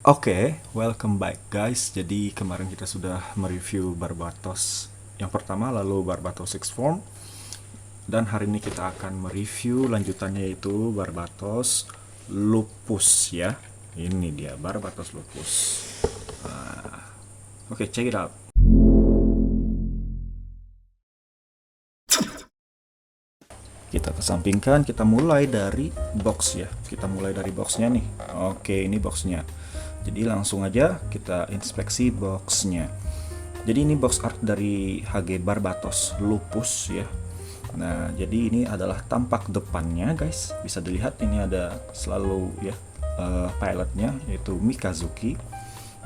Oke, welcome back guys. Jadi kemarin kita sudah mereview Barbatos yang pertama, lalu Barbatos Sixth Form. Dan hari ini kita akan mereview lanjutannya, yaitu Barbatos Lupus ya. Ini dia Barbatos Lupus. Oke, check it out. Kita kesampingkan, kita mulai dari box ya. Kita mulai dari boxnya nih. Oke, ini boxnya. Jadi langsung aja kita inspeksi boxnya. Jadi ini box art dari HG Barbatos Lupus ya. Nah, jadi ini adalah tampak depannya guys. Bisa dilihat ini ada selalu ya pilotnya, yaitu Mikazuki.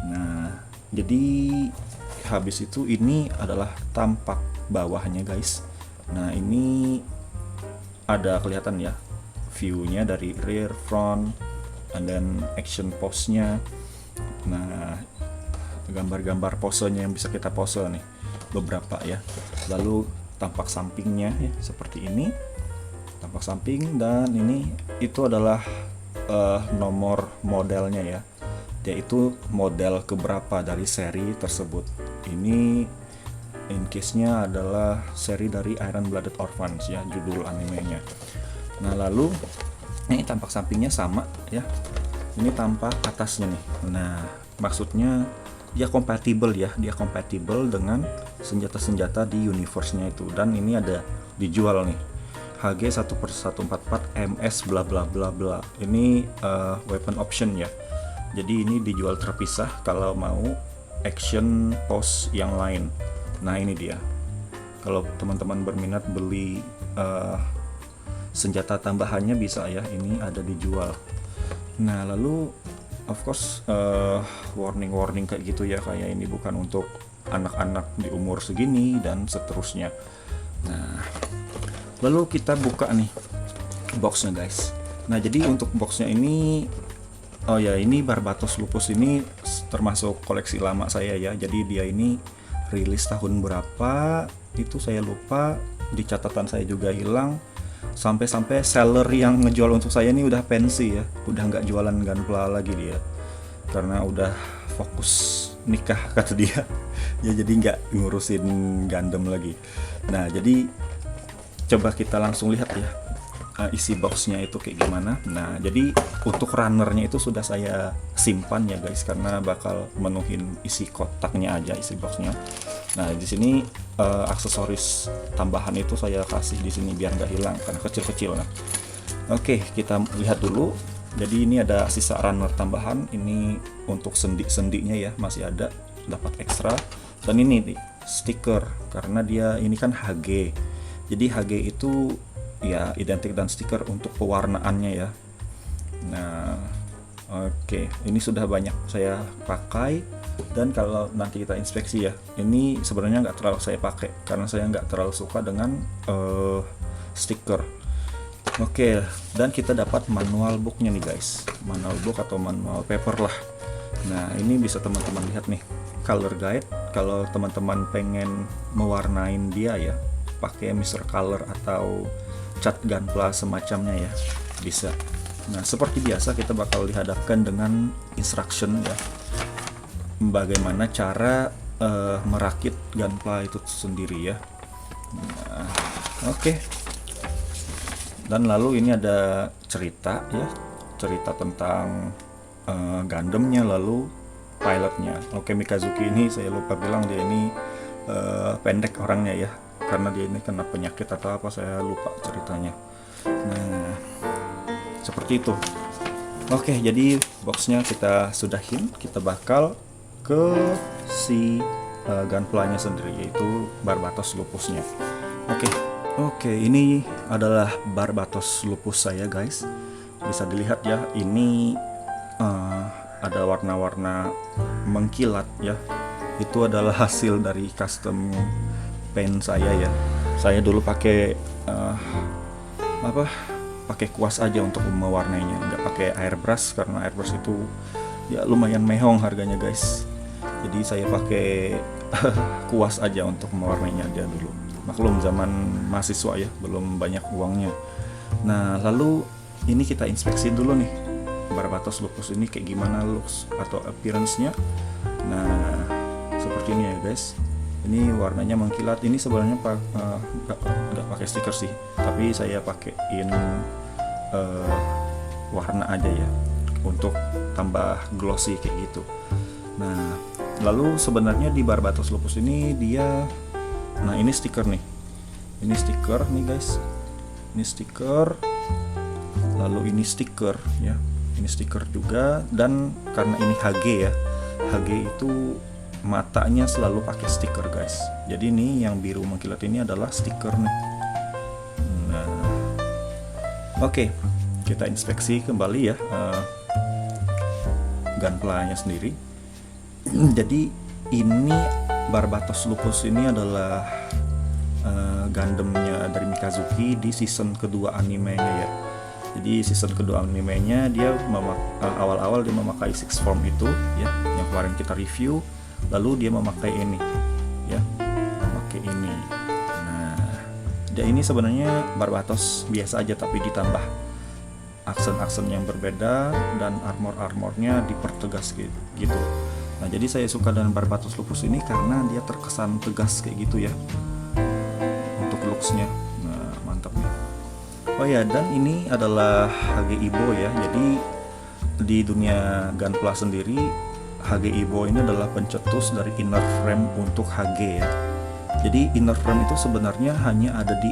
Nah, jadi habis itu ini adalah tampak bawahnya guys. Nah, ini ada kelihatan ya view-nya dari rear, front, and then action pose-nya. Nah, gambar-gambar posenya yang bisa kita pose nih beberapa ya. Lalu tampak sampingnya ya seperti ini, tampak samping. Dan ini itu adalah nomor modelnya ya, yaitu model keberapa dari seri tersebut. Ini in case-nya adalah seri dari Iron Blooded Orphans ya, judul animenya. Nah, lalu ini tampak sampingnya sama ya. Ini tampak atasnya nih. Nah, maksudnya dia kompatibel ya, dia kompatibel dengan senjata-senjata di universe-nya itu. Dan ini ada dijual nih, HG 1/144 MS bla bla bla bla. Ini weapon option ya. Jadi ini dijual terpisah kalau mau action pose yang lain. Nah, ini dia. Kalau teman-teman berminat beli senjata tambahannya bisa ya, ini ada dijual. Nah, lalu of course warning kayak gitu ya, kayak ini bukan untuk anak-anak di umur segini dan seterusnya. Nah, lalu kita buka nih boxnya guys. Nah, jadi untuk boxnya ini, oh ya, ini Barbatos Lupus ini termasuk koleksi lama saya ya. Jadi dia ini rilis tahun berapa itu saya lupa, di catatan saya juga hilang. Sampai-sampai seller yang ngejual untuk saya ini udah pensi ya, udah nggak jualan Gunpla lagi dia, karena udah fokus nikah kata dia ya, jadi nggak ngurusin Gundam lagi. Nah, jadi coba kita langsung lihat ya isi boxnya itu kayak gimana. Nah, jadi untuk runnernya itu sudah saya simpan ya guys, karena bakal menuhin isi kotaknya aja, isi boxnya. Nah, di sini aksesoris tambahan itu saya kasih di sini biar nggak hilang karena kecil-kecil. Nah, oke, kita lihat dulu. Jadi ini ada sisa runner tambahan. Ini untuk sendi-sendinya ya, masih ada, dapat ekstra. Dan ini nih stiker, karena dia ini kan HG. Jadi HG itu ya identik dan stiker untuk pewarnaannya ya. Nah, oke, ini sudah banyak saya pakai. Dan kalau nanti kita inspeksi ya, ini sebenarnya nggak terlalu saya pakai karena saya nggak terlalu suka dengan stiker. Oke, dan kita dapat manual booknya nih guys, manual book atau manual paper lah. Nah, ini bisa teman-teman lihat nih, color guide. Kalau teman-teman pengen mewarnain dia ya, pakai Mr. Color atau cat Gunpla semacamnya ya, bisa. Nah, seperti biasa kita bakal dihadapkan dengan instruction ya, bagaimana cara merakit Gunpla itu sendiri ya. Nah, oke. Dan lalu ini ada cerita ya, cerita tentang Gundamnya, lalu pilotnya. Oke, Mikazuki ini saya lupa bilang, dia ini pendek orangnya ya, karena dia ini kena penyakit atau apa, saya lupa ceritanya. Nah, seperti itu. Oke, jadi boxnya kita sudahin, kita bakal ke si Gunpla-nya sendiri, yaitu Barbatos Lupusnya. Oke, ini adalah Barbatos Lupus saya guys. Bisa dilihat ya, ini ada warna-warna mengkilat ya. Itu adalah hasil dari custom pen saya ya. Saya dulu pakai pakai kuas aja untuk mewarnainya, nggak pakai airbrush, karena airbrush itu ya lumayan mehong harganya guys. Jadi saya pakai kuas aja untuk mewarnainya aja dulu. Maklum zaman mahasiswa ya, belum banyak uangnya. Nah, lalu ini kita inspeksi dulu nih Barbatos Lupus ini kayak gimana looks atau appearance-nya. Nah, seperti ini ya guys. Ini warnanya mengkilat. Ini sebenarnya nggak pakai stiker sih, tapi saya pakein warna aja ya untuk tambah glossy kayak gitu. Nah, lalu sebenarnya di Barbatos Lupus ini dia, nah ini stiker nih. Ini stiker nih guys. Ini stiker. Lalu ini stiker ya. Ini stiker juga, dan karena ini HG ya. HG itu matanya selalu pakai stiker guys. Jadi ini yang biru mengkilat ini adalah stiker nih. Nah, oke, kita inspeksi kembali ya gunpla-nya sendiri. Jadi ini Barbatos Lupus ini adalah Gundam-nya dari Mikazuki di season kedua animenya ya. Jadi season kedua animenya dia awal-awal dia memakai six form itu ya, yang kemarin kita review. Lalu dia memakai ini ya, memakai ini. Nah, dia ini sebenarnya Barbatos biasa aja, tapi ditambah aksen-aksen yang berbeda dan armor-armornya dipertegas gitu. Nah, jadi saya suka dengan Barbatos Lupus ini karena dia terkesan tegas kayak gitu ya untuk looks-nya. Nah, mantap nih. Oh ya, dan ini adalah HG Ibo ya. Jadi di dunia Gunpla sendiri, HG Ibo ini adalah pencetus dari inner frame untuk HG ya. Jadi inner frame itu sebenarnya hanya ada di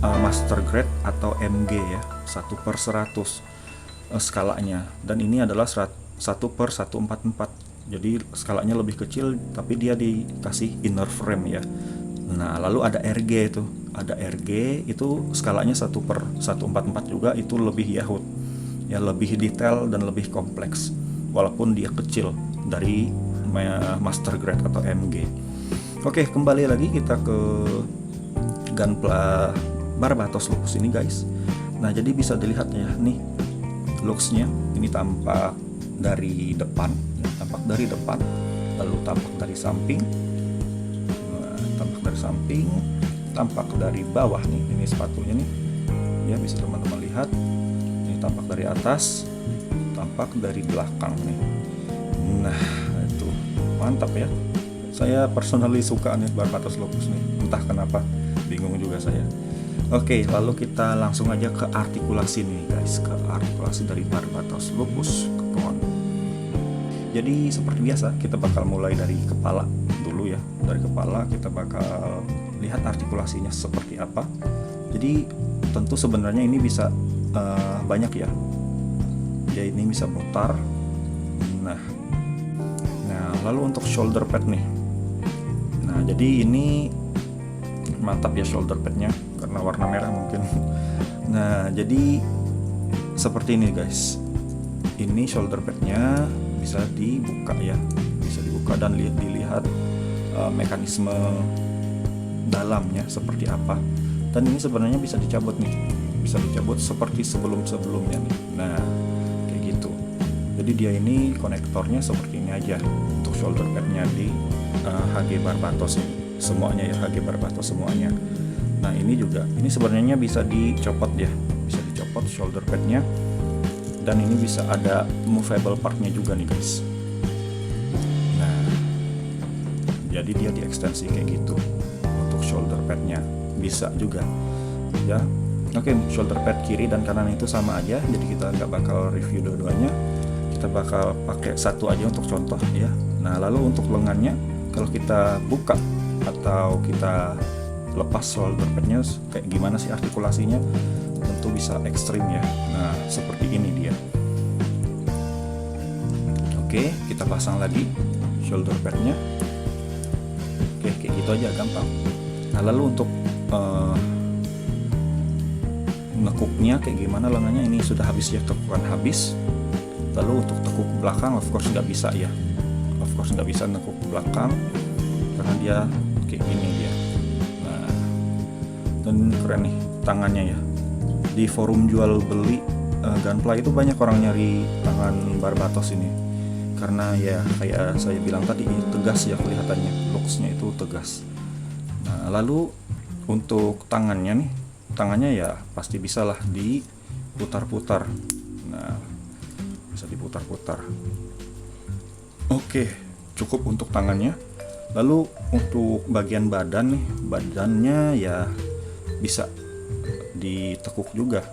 master grade atau MG ya, 1/100 skalanya, dan ini adalah 1/144. Jadi skalanya lebih kecil, tapi dia dikasih inner frame ya. Nah, lalu ada RG itu, ada RG itu skalanya 1/144 juga, itu lebih Yahud ya, lebih detail dan lebih kompleks walaupun dia kecil dari master grade atau MG. Oke, kembali lagi kita ke Gunpla Barbatos Lupus ini guys. Nah, jadi bisa dilihat ya nih looks-nya. Ini tampak dari depan ya, tampak dari depan, lalu tampak dari samping. Nah, tampak dari samping, tampak dari bawah nih. Ini sepatunya nih ya, bisa teman-teman lihat. Ini tampak dari atas, tampak dari belakang nih. Nah, itu mantap ya. Saya personally suka nih Barbatos Lupus nih, entah kenapa, bingung juga saya. Oke, lalu kita langsung aja ke artikulasi nih guys, ke artikulasi dari Barbatos Lupus Kekon. Jadi seperti biasa kita bakal mulai dari kepala dulu ya. Dari kepala kita bakal lihat artikulasinya seperti apa. Jadi tentu sebenarnya ini bisa banyak ya. Ya, ini bisa mutar. Nah, lalu untuk shoulder pad nih. Nah, jadi ini mantap ya shoulder padnya karena warna merah mungkin. Nah, jadi seperti ini guys. Ini shoulder padnya bisa dibuka ya, bisa dibuka dan dilihat mekanisme dalamnya seperti apa. Dan ini sebenarnya bisa dicabut nih, bisa dicabut seperti sebelum-sebelumnya nih. Nah, kayak gitu. Jadi dia ini konektornya seperti ini aja untuk shoulder padnya di HG Barbatos ini. Semuanya ya, HG Barbatos semuanya. Nah, ini juga, ini sebenarnya bisa dicopot ya, bisa dicopot shoulder padnya, dan ini bisa ada movable partnya juga nih guys. Nah, jadi dia diekstensi kayak gitu untuk shoulder padnya, bisa juga ya. Oke, shoulder pad kiri dan kanan itu sama aja, jadi kita nggak bakal review dua-duanya, kita bakal pakai satu aja untuk contoh ya. Nah, lalu untuk lengannya, kalau kita buka atau kita lepas shoulder padnya, kayak gimana sih artikulasinya? Tentu bisa ekstrim ya. Nah, seperti ini dia. Oke, kita pasang lagi shoulder padnya. Oke, kayak gitu aja, gampang. Nah, lalu untuk nekuknya kayak gimana lengannya, ini sudah habis ya, tekukan habis. Lalu untuk tekuk belakang of course nggak bisa ya, of course nggak bisa nekuk belakang karena dia kayak gini dia. Nah, dan keren nih tangannya ya. Di forum jual beli Gunpla itu banyak orang nyari tangan Barbatos ini karena ya kayak saya bilang tadi, tegas ya kelihatannya, looksnya itu tegas. Nah, lalu untuk tangannya nih, tangannya ya pasti bisa lah diputar-putar. Nah, putar-putar. Oke, cukup untuk tangannya. Lalu untuk bagian badan nih, badannya ya bisa ditekuk juga.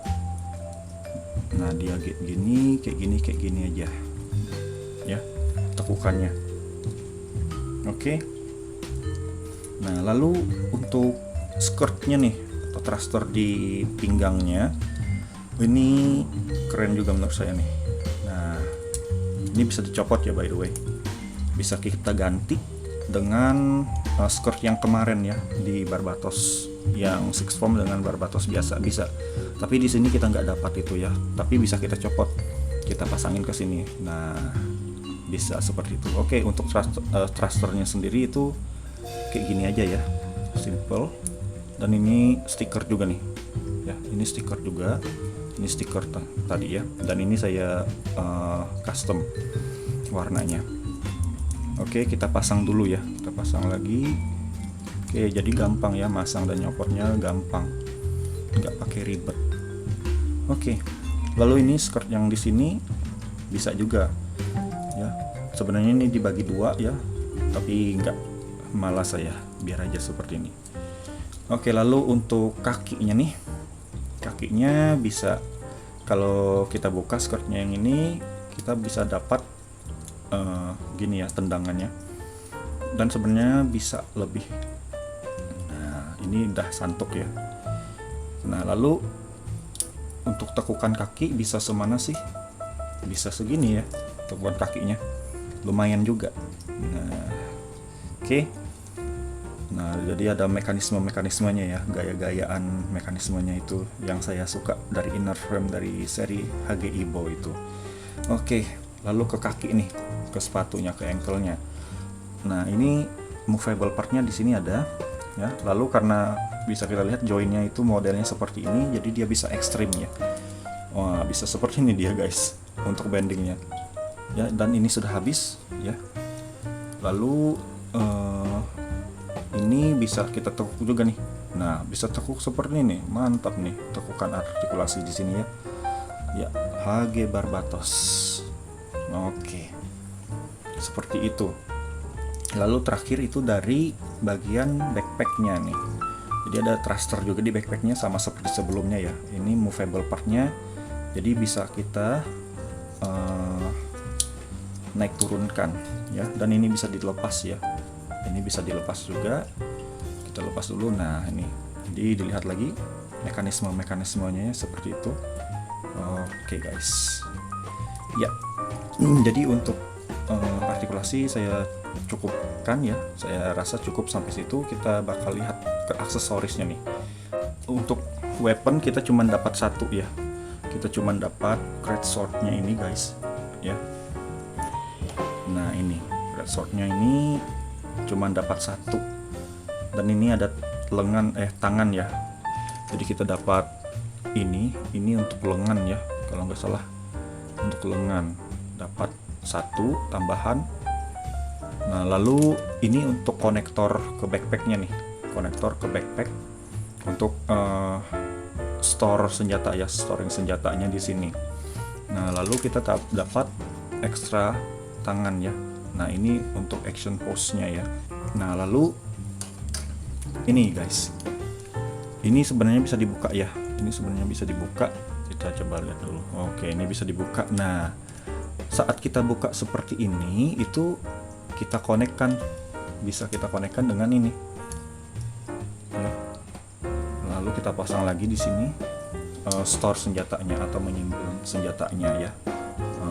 Nah dia kayak gini aja ya tekukannya. Oke. Nah lalu untuk skirtnya nih atau thruster di pinggangnya, ini keren juga menurut saya nih. Nah ini bisa dicopot ya, by the way. Bisa kita ganti dengan skirt yang kemarin ya di Barbatos, yang six form dengan Barbatos biasa bisa. Tapi di sini kita nggak dapat itu ya. Tapi bisa kita copot, kita pasangin ke sini. Nah bisa seperti itu. Oke, untuk thrusternya sendiri itu kayak gini aja ya, simple. Dan ini stiker juga nih ya, ini stiker juga, ini stiker tadi ya, dan ini saya custom warnanya. Oke, kita pasang dulu ya, kita pasang lagi. Oke, jadi gampang ya, masang dan nyopotnya gampang, nggak pakai ribet. Oke, lalu ini skirt yang di sini bisa juga ya, sebenarnya ini dibagi dua ya, tapi nggak, malas saya biar aja seperti ini. Oke, lalu untuk kakinya nih, kakinya bisa, kalau kita buka skirtnya yang ini, kita bisa dapat gini ya tendangannya, dan sebenarnya bisa lebih. Nah ini udah santuk ya. Nah lalu untuk tekukan kaki bisa semana sih, bisa segini ya tekukan kakinya, lumayan juga. Nah oke. Nah jadi ada mekanismenya ya, gaya-gayaan mekanismenya itu yang saya suka dari inner frame dari seri HG Ibo itu. Oke, lalu ke kaki nih, ke sepatunya, ke ankle-nya. Nah ini movable partnya di sini ada ya. Lalu karena bisa kita lihat joinnya itu modelnya seperti ini, jadi dia bisa ekstrim ya. Wah bisa seperti ini dia guys untuk bendingnya ya. Dan ini sudah habis ya. Lalu ini bisa kita tekuk juga nih. Nah bisa tekuk seperti ini, mantap nih tekukan artikulasi di sini ya. Ya HG Barbatos. Oke, seperti itu. Lalu terakhir itu dari bagian backpacknya nih. Jadi ada thruster juga di backpacknya, sama seperti sebelumnya ya. Ini movable partnya, jadi bisa kita naik turunkan ya. Dan ini bisa dilepas ya. Ini bisa dilepas juga. Kita lepas dulu. Nah ini, jadi dilihat lagi mekanismenya seperti itu. Oke guys. Ya. Jadi untuk artikulasi saya cukupkan ya, saya rasa cukup sampai situ. Kita bakal lihat ke aksesorisnya nih. Untuk weapon kita cuma dapat satu ya, kita cuma dapat great swordnya ini guys ya. Nah ini great swordnya ini cuma dapat satu, dan ini ada tangan ya. Jadi kita dapat ini untuk lengan ya, kalau nggak salah untuk lengan dapat satu tambahan. Nah lalu ini untuk konektor ke backpacknya nih, konektor ke backpack untuk store senjata ya, storing senjatanya di sini. Nah lalu kita dapat ekstra tangan ya. Nah ini untuk action pose-nya ya. Nah lalu ini guys, ini sebenarnya bisa dibuka ya, ini sebenarnya bisa dibuka. Kita coba lihat dulu. Oke, ini bisa dibuka. Nah saat kita buka seperti ini, itu kita konekkan, bisa kita konekkan dengan ini ya. Lalu kita pasang lagi di sini store senjatanya atau menyimpan senjatanya ya,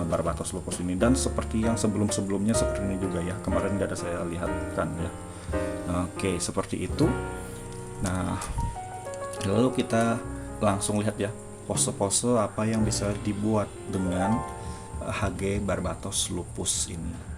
Barbatos Lupus ini. Dan seperti yang sebelumnya seperti ini juga ya, kemarin nggak ada saya lihatkan ya. Oke, seperti itu. Nah lalu kita langsung lihat ya pose-pose apa yang bisa dibuat dengan HG Barbatos Lupus ini.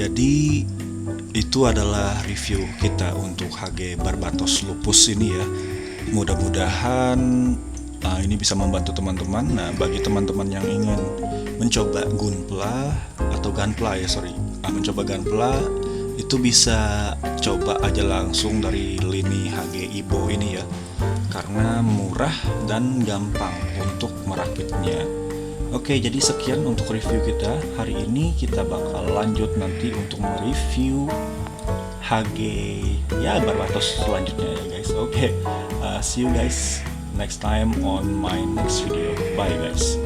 Jadi itu adalah review kita untuk HG Barbatos Lupus ini ya. Mudah-mudahan ini bisa membantu teman-teman. Nah, bagi teman-teman yang ingin mencoba Gunpla atau Gunpla ya, mencoba Gunpla, itu bisa coba aja langsung dari lini HG Ibo ini ya, karena murah dan gampang untuk merakitnya. Oke, jadi sekian untuk review kita hari ini. Kita bakal lanjut nanti untuk mereview HG ya Barbatos selanjutnya ya guys. Oke, see you guys next time on my next video. Bye guys.